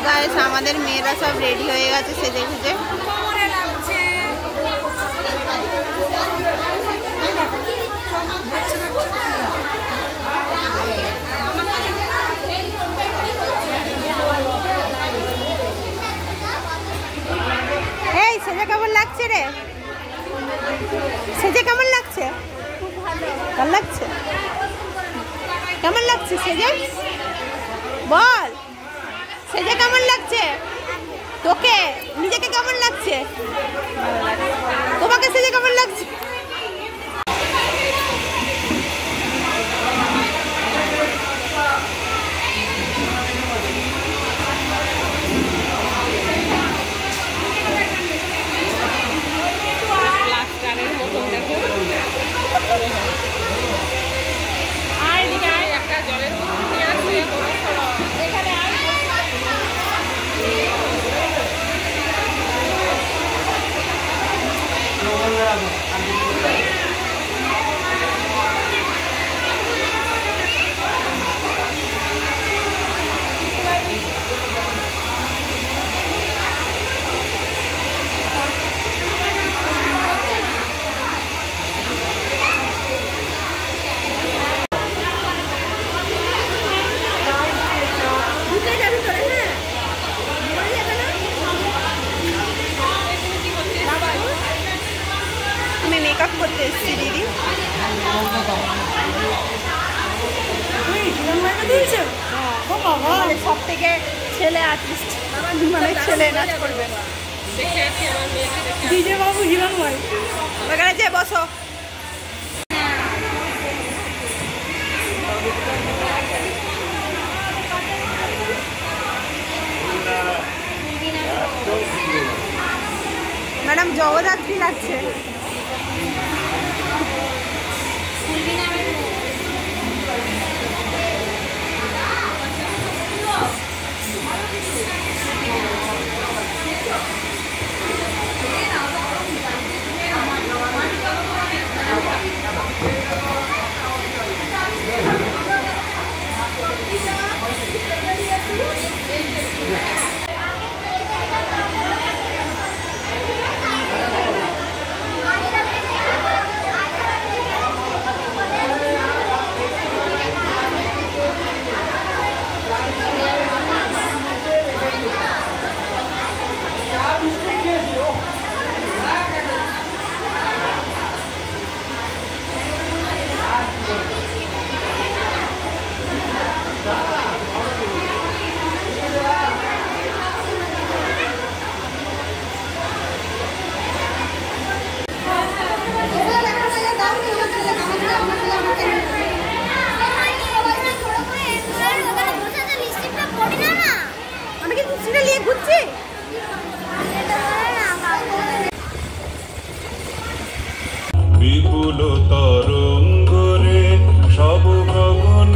Guys আমাদের মেয়েরা সব রেডি হয়ে গেছে সেজে গুজে। এই সেজে কেমন লাগছে রে? সেজে কেমন লাগছে? ভালো লাগছে? কেমন লাগছে সেজে? বল সেজে কেমন লাগছে তোকে? নিজেকে কেমন লাগছে? তোমাকে সেজে কেমন লাগছে? মেকআপ করতে এসেছি দিদি। সব থেকে ছেলে আর্টিস্ট মানে ছেলে নাচ করবে ডিজে বাবু হিরণময়। ওখানে যে বসো। ম্যাডাম জগদ্ধাত্রী লাগছে। বিপুল তরঙ্গরে সব গগন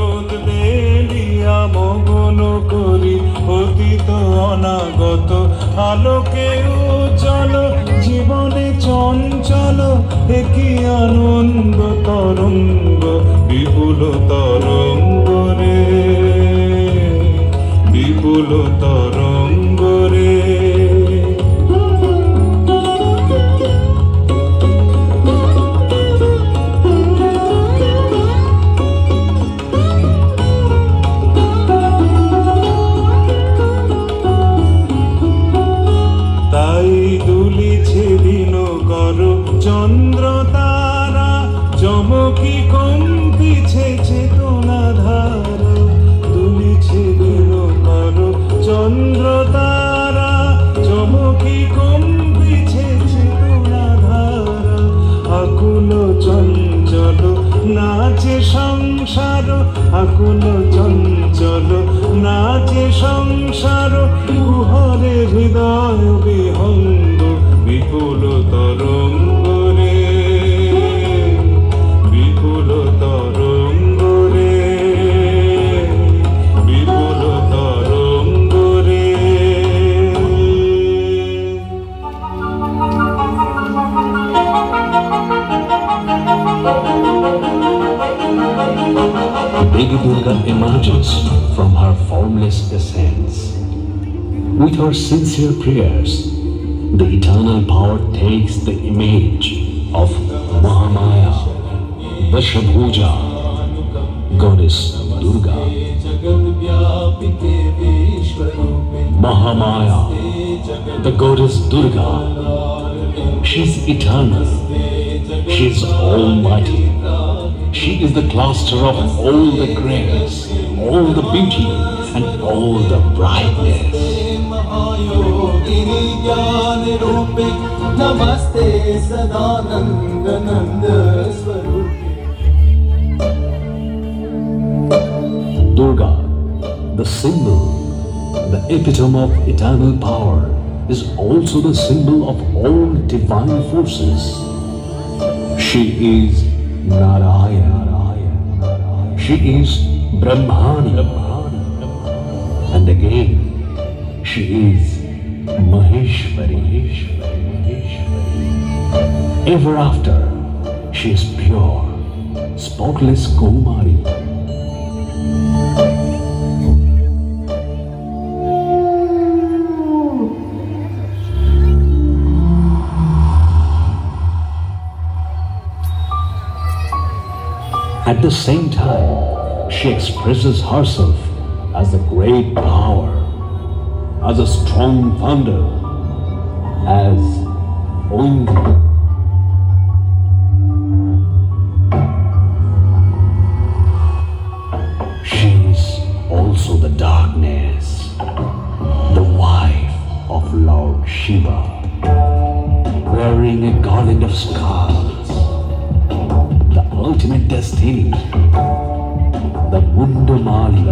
উদ্বেলিয়া মগন করি অতীত অনাগত আলোকে উজ্জ্বল জীবনে চঞ্চল একই আনন্দ তরঙ্গ বিপুল তরঙ্গরে বিপুল তরঙ্গরে। চন্দ্র তারা চমকি কম্পিছে চেতনা ধারা দুলিছে দিন কর চন্দ্র তারা চমকি কম্পিছে চেতনা ধারা আকুল চঞ্চল নাচে সংসার আকুল চঞ্চল নাচে সংসার কুহরে হৃদয় বিহঙ্গ বিপুল তরঙ্গরে বিপুল তরঙ্গরে বিপুল তরঙ্গরে। Devi Durga emerges from her formless essence. With her sincere prayers, the eternal power takes the image of Mahamaya, Dashabhuja, Goddess Durga. Mahamaya, the Goddess Durga, she is eternal, she is almighty, she is the cluster of all the grace, all the beauty and all the brightness. Namaste Sadananda Nanda Swarupe. Durga, the symbol, the epitome of eternal power, is also the symbol of all divine forces. She is Narayana, she is Brahmani, and again she is Maheshwari. Ever after, she is pure, spotless Kaumari. At the same time, she expresses herself as a great power, as a strong thunder, as wind. She is also the darkness, the wife of Lord Shiva, wearing a garland of scars, the ultimate destiny, the Mundamali,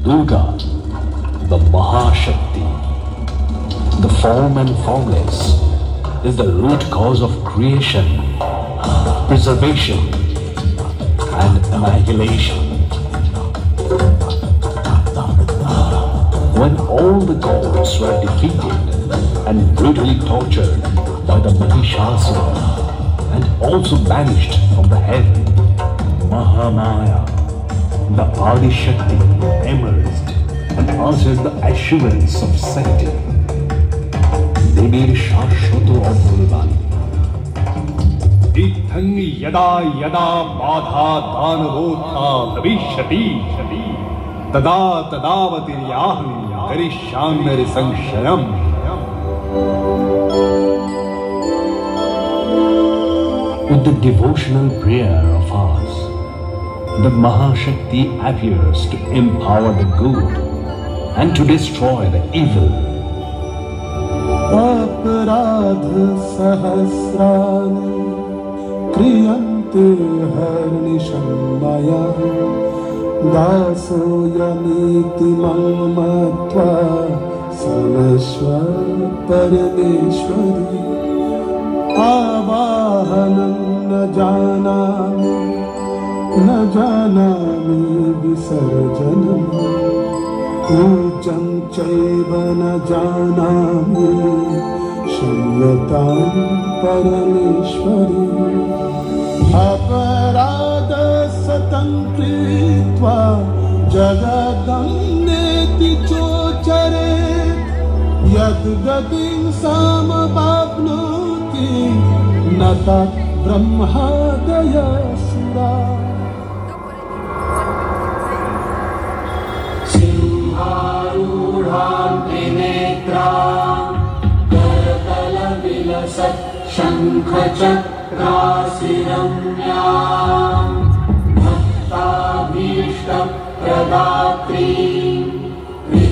Durga, the Mahashakti, the form and formless, is the root cause of creation, preservation, and annihilation. When all the gods were defeated and brutally tortured by the Mahishasura and also banished from the heaven, Mahamaya, the Adi Shakti, emerged and answered the assurance of Sakti. Devir Shashvato Abhulvani. Ittang yada yada badha danavotha bhavishyati tada tadavatiriyaham karishyamyari sanshayam. With the devotional prayer of ours, the Mahashakti appears to empower the good and to destroy the evil. Aparadha sahasrani kriyante harnisham maya daso yamiti mamatva sarveshwa parameshwari avahanam na janami न जानामि विसर्जनम् पूजं चैव न जानामि क्षम्यतां परमेश्वरी अपराधसतं कृत्वा जगदन्नेति चोचरे यद्गतिं समवाप्नोति न तत् ब्रह्मादयसुरा शङ्खचक्राशिरम्यां भक्ताभीष्टप्रदात्रीं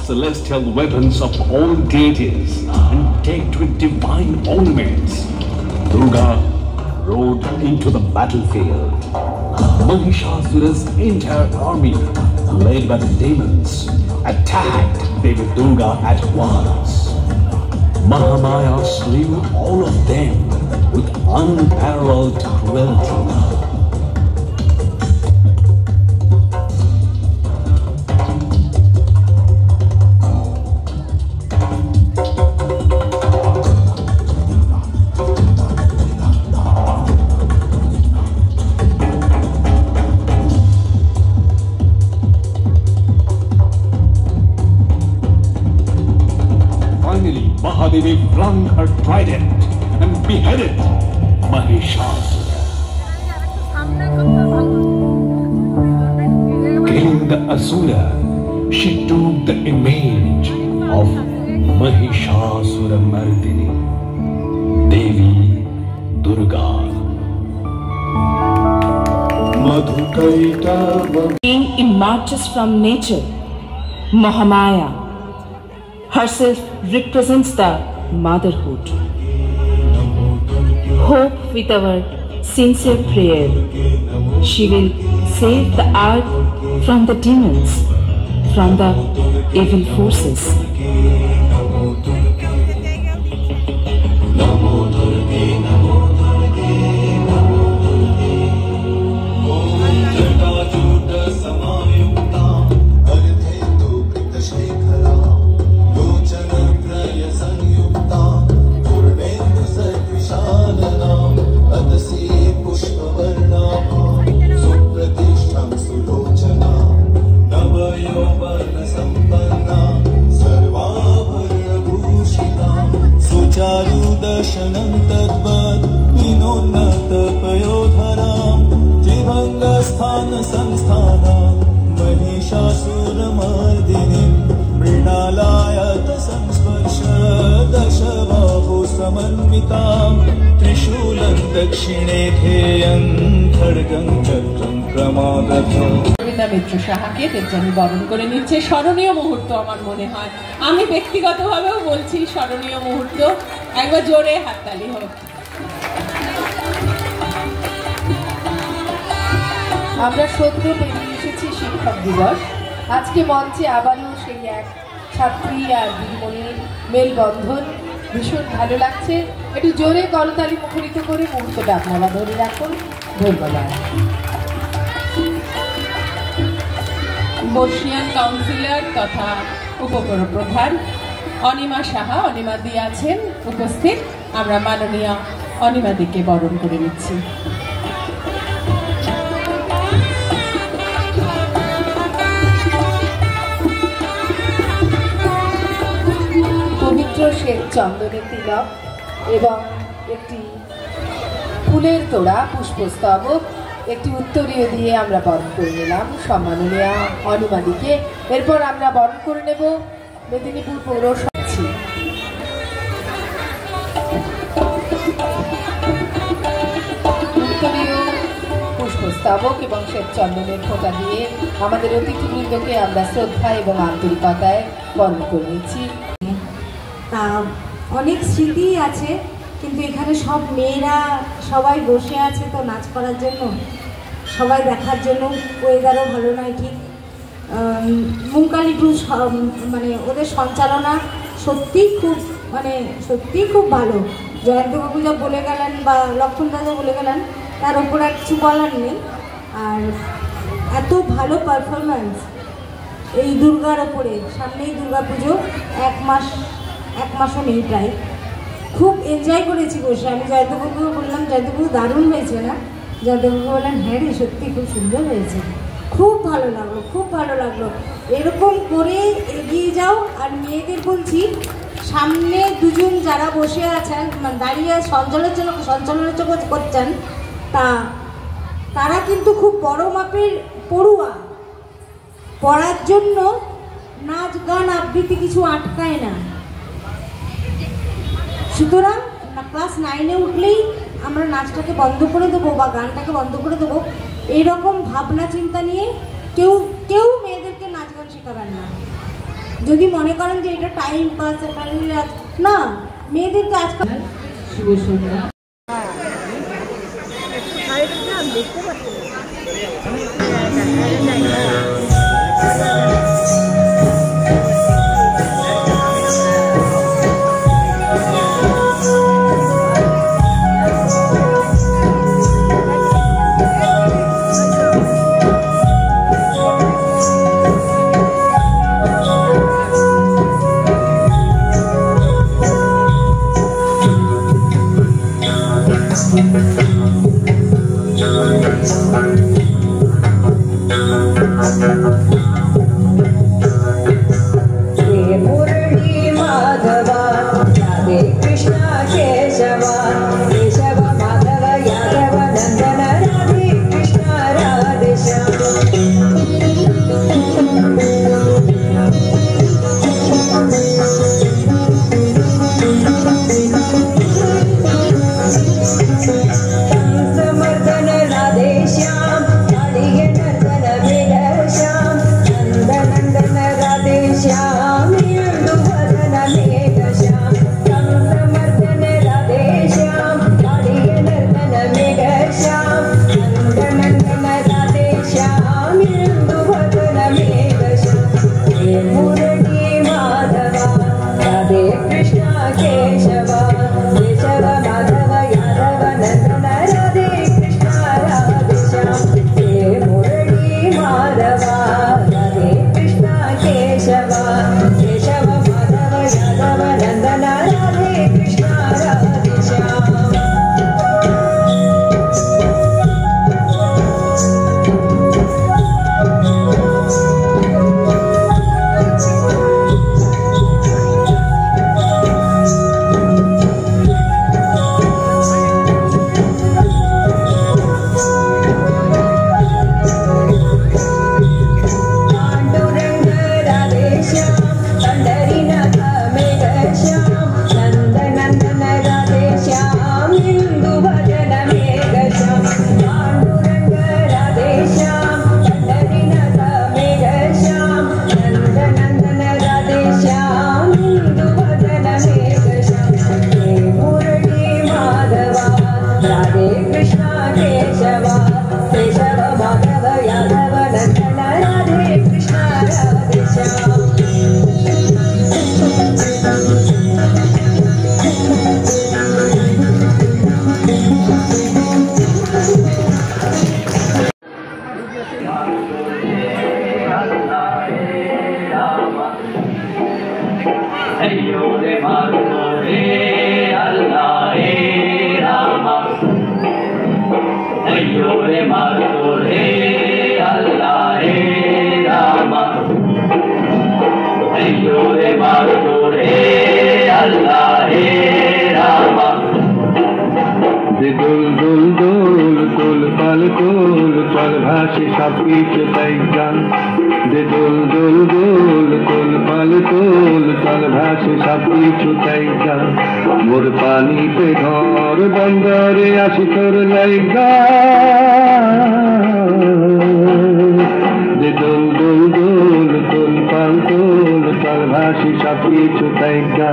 Celestial weapons of all deities and decked with divine ornaments, Durga rode into the battlefield. Mahishasura's entire army, led by the demons, attacked Devi Durga at once. Mahamaya slew all of them with unparalleled cruelty. Mahadevi flung her trident and beheaded Mahishasura. Killing the Asura, she took the image of Mahishasura Mardini, Devi Durga. Being emerges from nature, Mahamaya herself represents the motherhood. Hope with our sincere prayer, she will save the earth from the demons, from the evil forces. दक्षिणे ध्येयं खड्गं चक्रं क्रमागतम् কবিতা মিত্র সাহাকে দেবযানী বরণ করে নিচ্ছে। স্মরণীয় মুহূর্ত আমার মনে হয়, আমি ব্যক্তিগতভাবেও বলছি স্মরণীয় মুহূর্ত। একবার জোরে হাততালি হোক। আমরা সদ্য পেরিয়ে এসেছি শিক্ষক দিবস। আজকে মঞ্চে আবারও সেই এক ছাত্রী আর দিদিমণির মেলবন্ধন, ভীষণ ভালো লাগছে। একটু জোরে করতালি মুখরিত করে মুহূর্তটা আপনারা ধরে রাখুন। ধন্যবাদ। বর্ষিয়ান কাউন্সিলর তথা উপকর প্রধান অনিমা সাহা, অনিমাদি আছেন উপস্থিত। আমরা মাননীয় অনিমাদিকে বরণ করে নিচ্ছি। পবিত্র শ্বেত চন্দনের তিলক এবং একটি ফুলের তোড়া পুষ্পস্তবক, একটি উত্তরীয় দিয়ে আমরা বরণ করে নিলাম সম্মাননীয় অনিমাদিকে। এরপর আমরা বরণ করে নেব মেদিনীপুর পৌরসভা। স্তবক এবং শ্বেত চন্দনের ফোঁটা দিয়ে আমাদের অতিথিবৃন্দকে আমরা শ্রদ্ধা এবং আন্তরিকতায় বরণ করে নিচ্ছি। তা অনেক স্মৃতি আছে, কিন্তু এখানে সব মেয়েরা সবাই বসে আছে তো নাচ করার জন্য, সবাই দেখার জন্য। ওয়েদারও ভালো নয় ঠিক। মুঙ্কালি টু মানে ওদের সঞ্চালনা সত্যিই খুব ভালো। জয়ন্তবাবু যা বলে গেলেন বা লক্ষণ দাদা বলে গেলেন তার ওপর আর কিছু বলার নেই। আর এত ভালো পারফরম্যান্স এই দুর্গার ওপরে, সামনেই দুর্গা পুজো, এক মাসও নেই প্রায়। খুব এনজয় করেছি বসে। আমি জয়ন্তবাবুকে বললাম, জয়ন্তবাবু দারুণ হয়েছে না? জয়ন্তবাবু বললেন হ্যাঁ রে, সত্যি খুব সুন্দর হয়েছে, খুব ভালো লাগলো। এরকম করে এগিয়ে যাও। আর মেয়েদের বলছি, সামনে দুজন যারা বসে আছেন দাঁড়িয়ে সঞ্চালনা করছেন, তারা কিন্তু খুব বড় মাপের পড়ুয়া। পড়ার জন্য নাচ গান আবৃত্তি কিছু আটকায় না। সুতরাং ক্লাস 9-এ উঠলেই আমরা নাচটাকে বন্ধ করে দেবো বা গানটাকে বন্ধ করে দেবো, এইরকম ভাবনা চিন্তা নিয়ে কেউ মেয়েদেরকে নাচ গান শেখাবেন না। যদি মনে করেন যে এটা টাইম পাস, না, মেয়েদেরকে আজকাল শুভ সন্ধ্যা। पानी पे घर बंदर आशी तोर लाइगा ভালোবাসি সব কিছু তাই গা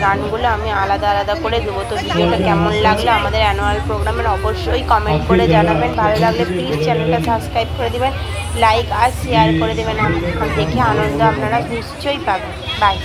গানগুলো আমি আলাদা আলাদা করে দেবো। তো ভিডিওটা কেমন লাগলো আমাদের অ্যানুয়াল প্রোগ্রামের অবশ্যই কমেন্ট করে জানাবেন। ভালো লাগলে প্লিজ চ্যানেলটা সাবস্ক্রাইব করে দেবেন, লাইক আর শেয়ার করে দেবেন। দেখে আনন্দ আপনারা নিশ্চয়ই পাবেন। বাই।